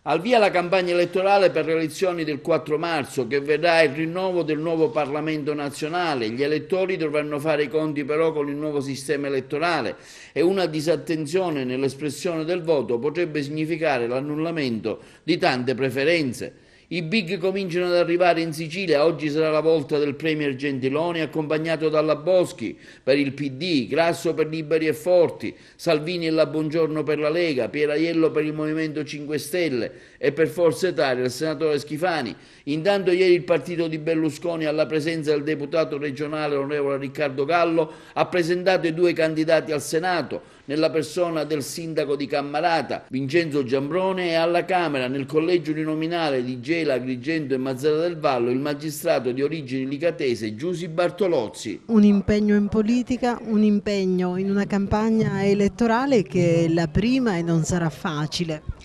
Al via la campagna elettorale per le elezioni del 4 marzo, che vedrà il rinnovo del nuovo Parlamento nazionale. Gli elettori dovranno fare i conti però con il nuovo sistema elettorale e una disattenzione nell'espressione del voto potrebbe significare l'annullamento di tante preferenze. I big cominciano ad arrivare in Sicilia, oggi sarà la volta del Premier Gentiloni accompagnato dalla Boschi per il PD, Grasso per Liberi e Forti, Salvini e la Bongiorno per la Lega, Pieraiello per il Movimento 5 Stelle e per Forza Italia il senatore Schifani. Intanto ieri il partito di Berlusconi, alla presenza del deputato regionale onorevole Riccardo Gallo, ha presentato i due candidati al Senato, nella persona del sindaco di Cammarata, Vincenzo Giambrone, e alla Camera, nel collegio uninominale di Gela, Agrigento e Mazara del Vallo, il magistrato di origine licatese Giusy Bartolozzi. Un impegno in politica, un impegno in una campagna elettorale che è la prima e non sarà facile.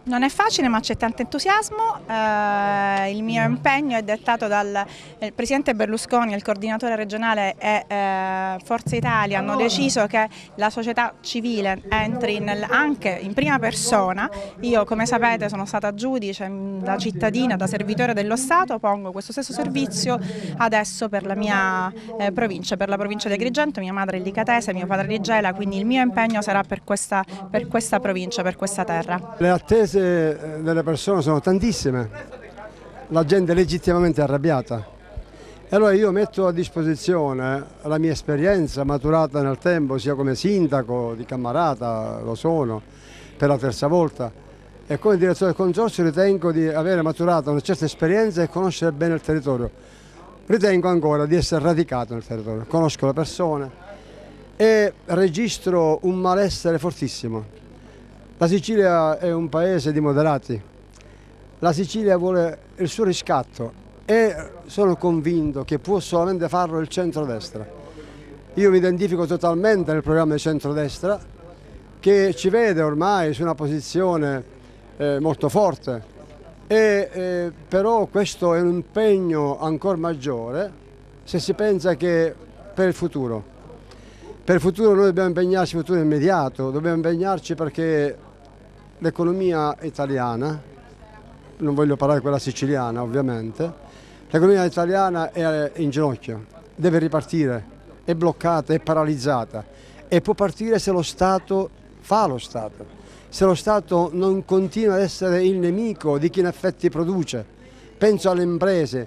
Non è facile, ma c'è tanto entusiasmo. Il mio impegno è dettato dal Presidente Berlusconi, il coordinatore regionale e Forza Italia hanno deciso che la società civile entri anche in prima persona. Io, come sapete, sono stata giudice da cittadina, da servitore dello Stato, pongo questo stesso servizio adesso per la mia provincia, per la provincia di Agrigento. Mia madre è licatese, mio padre di Gela, quindi il mio impegno sarà per questa provincia, per questa terra. Le attese delle persone sono tantissime, la gente è legittimamente arrabbiata e allora io metto a disposizione la mia esperienza maturata nel tempo sia come sindaco di Cammarata, lo sono per la terza volta, e come direttore del consorzio ritengo di avere maturato una certa esperienza e conoscere bene il territorio. Ritengo ancora di essere radicato nel territorio, conosco le persone e registro un malessere fortissimo. La Sicilia è un paese di moderati, la Sicilia vuole il suo riscatto e sono convinto che può solamente farlo il centrodestra. Io mi identifico totalmente nel programma di centrodestra che ci vede ormai su una posizione molto forte, però questo è un impegno ancora maggiore se si pensa che per il futuro noi dobbiamo impegnarci in futuro immediato, dobbiamo impegnarci perché l'economia italiana, non voglio parlare di quella siciliana ovviamente, l'economia italiana è in ginocchio, deve ripartire, è bloccata, è paralizzata e può partire se lo Stato fa lo Stato, se lo Stato non continua ad essere il nemico di chi in effetti produce. Penso alle imprese,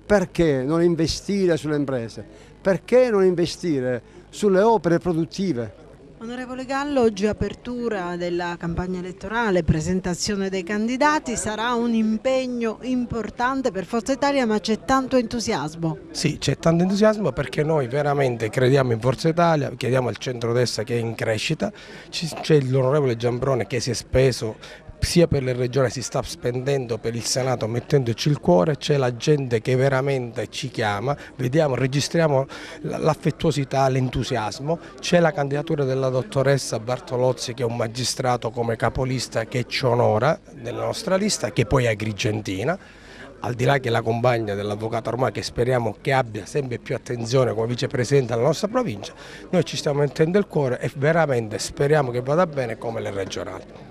perché non investire sulle imprese? Perché non investire sulle opere produttive? Onorevole Gallo, oggi apertura della campagna elettorale, presentazione dei candidati, sarà un impegno importante per Forza Italia, ma c'è tanto entusiasmo. Sì, c'è tanto entusiasmo perché noi veramente crediamo in Forza Italia, crediamo al centrodestra che è in crescita, c'è l'onorevole Giambrone che si è speso sia per le regioni, si sta spendendo per il Senato mettendoci il cuore, c'è la gente che veramente ci chiama, vediamo, registriamo l'affettuosità, l'entusiasmo, c'è la candidatura della dottoressa Bartolozzi che è un magistrato come capolista che ci onora nella nostra lista, che poi è agrigentina. Al di là che la compagna dell'avvocato Armà, che speriamo che abbia sempre più attenzione come vicepresidente della nostra provincia, noi ci stiamo mettendo il cuore e veramente speriamo che vada bene come le regionali.